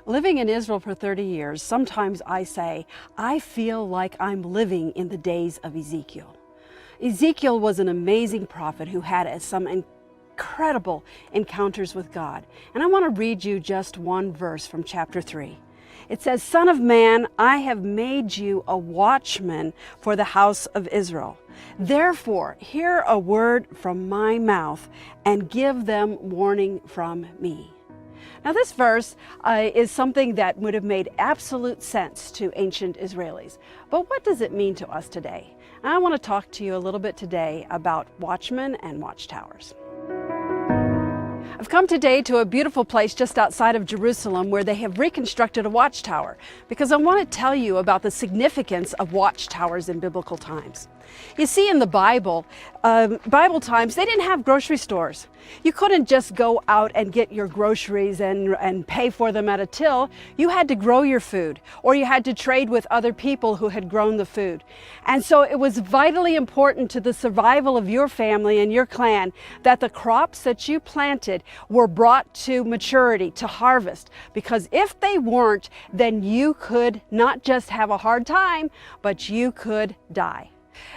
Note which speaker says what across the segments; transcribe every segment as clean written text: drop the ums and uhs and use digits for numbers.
Speaker 1: Living in Israel for 30 years, sometimes I say, I feel like I'm living in the days of Ezekiel. Ezekiel was an amazing prophet who had some incredible encounters with God. And I want to read you just one verse from chapter 3. It says, "Son of man, I have made you a watchman for the house of Israel. Therefore, hear a word from my mouth and give them warning from me." Now this verse is something that would have made absolute sense to ancient Israelis. But what does it mean to us today? And I want to talk to you a little bit today about watchmen and watchtowers. I've come today to a beautiful place just outside of Jerusalem where they have reconstructed a watchtower because I want to tell you about the significance of watchtowers in biblical times. You see, in the Bible times, they didn't have grocery stores. You couldn't just go out and get your groceries and pay for them at a till. You had to grow your food, or you had to trade with other people who had grown the food. And so it was vitally important to the survival of your family and your clan that the crops that you planted were brought to maturity, to harvest. Because if they weren't, then you could not just have a hard time, but you could die.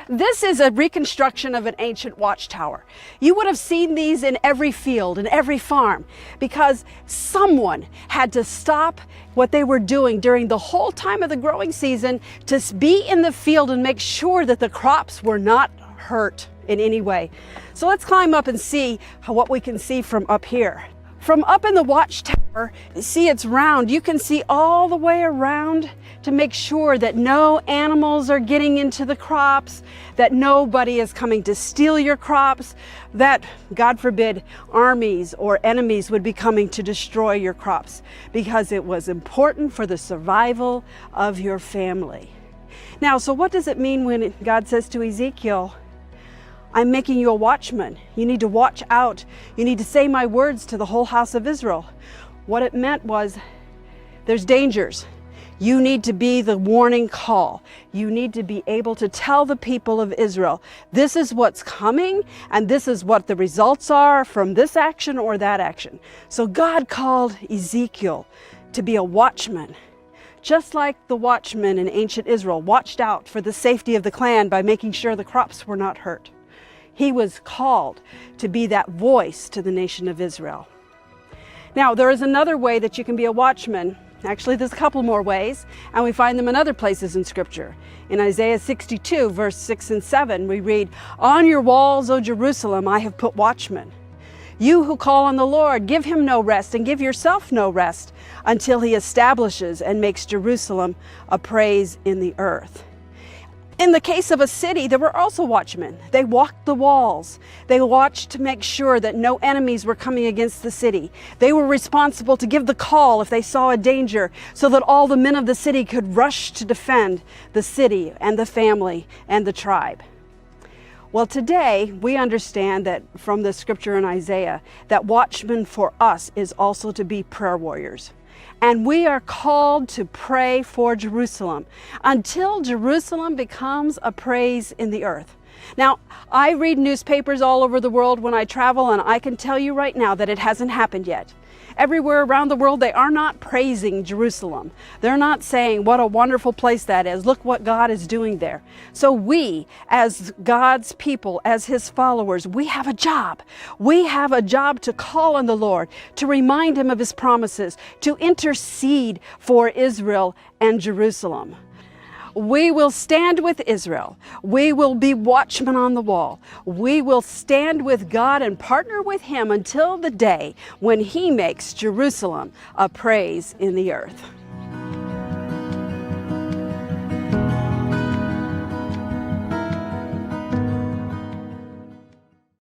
Speaker 1: This is a reconstruction of an ancient watchtower. You would have seen these in every field, in every farm, because someone had to stop what they were doing during the whole time of the growing season to be in the field and make sure that the crops were not hurt in any way. So let's climb up and see what we can see from up here. From up in the watchtower, see it's round. You can see all the way around to make sure that no animals are getting into the crops, that nobody is coming to steal your crops, that, God forbid, armies or enemies would be coming to destroy your crops, because it was important for the survival of your family. Now, so what does it mean when God says to Ezekiel, I'm making you a watchman. You need to watch out. You need to say my words to the whole house of Israel. What it meant was there's dangers. You need to be the warning call. You need to be able to tell the people of Israel, this is what's coming and this is what the results are from this action or that action. So God called Ezekiel to be a watchman. Just like the watchmen in ancient Israel watched out for the safety of the clan by making sure the crops were not hurt. He was called to be that voice to the nation of Israel. Now, there is another way that you can be a watchman. Actually, there's a couple more ways, and we find them in other places in Scripture. In Isaiah 62, verse 6 and 7, we read, "On your walls, O Jerusalem, I have put watchmen. You who call on the Lord, give him no rest, and give yourself no rest, until he establishes and makes Jerusalem a praise in the earth." In the case of a city, there were also watchmen. They walked the walls. They watched to make sure that no enemies were coming against the city. They were responsible to give the call if they saw a danger, so that all the men of the city could rush to defend the city and the family and the tribe. Well, today we understand that from the scripture in Isaiah, that watchmen for us is also to be prayer warriors. And we are called to pray for Jerusalem until Jerusalem becomes a praise in the earth. Now, I read newspapers all over the world when I travel, and I can tell you right now that it hasn't happened yet. Everywhere around the world, they are not praising Jerusalem. They're not saying, what a wonderful place that is. Look what God is doing there. So we, as God's people, as his followers, we have a job. We have a job to call on the Lord, to remind him of his promises, to intercede for Israel and Jerusalem. We will stand with Israel. We will be watchmen on the wall. We will stand with God and partner with him until the day when he makes Jerusalem a praise in the earth.